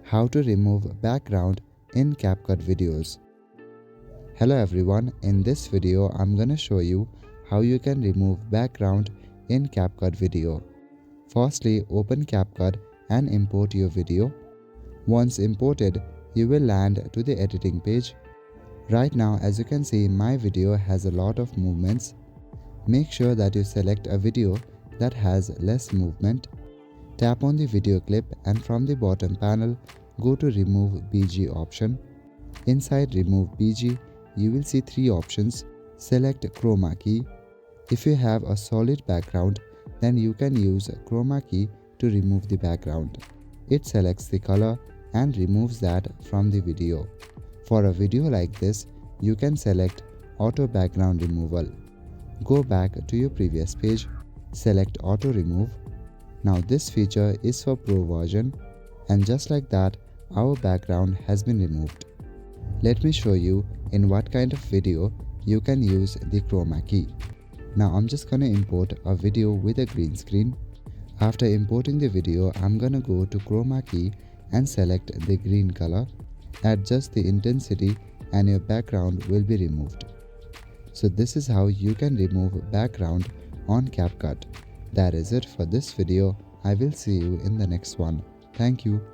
How to remove background in CapCut videos. Hello everyone, in this video I'm gonna show you how you can remove background in CapCut video. Firstly, open CapCut and import your video. Once imported, you will land to the editing page. Right now, as you can see, my video has a lot of movements. Make sure that you select a video that has less movement. Tap on the video clip and from the bottom panel, go to Remove BG option. Inside Remove BG, you will see three options. Select Chroma key. If you have a solid background, then you can use Chroma key to remove the background. It selects the color and removes that from the video. For a video like this, you can select Auto Background Removal. Go back to your previous page, select Auto Remove. Now this feature is for Pro version, and just like that, our background has been removed. Let me show you in what kind of video you can use the Chroma key. Now I'm just gonna import a video with a green screen. After importing the video, I'm gonna go to Chroma key and select the green color. Adjust the intensity and your background will be removed. So this is how you can remove background on CapCut. That is it for this video. I will see you in the next one. Thank you.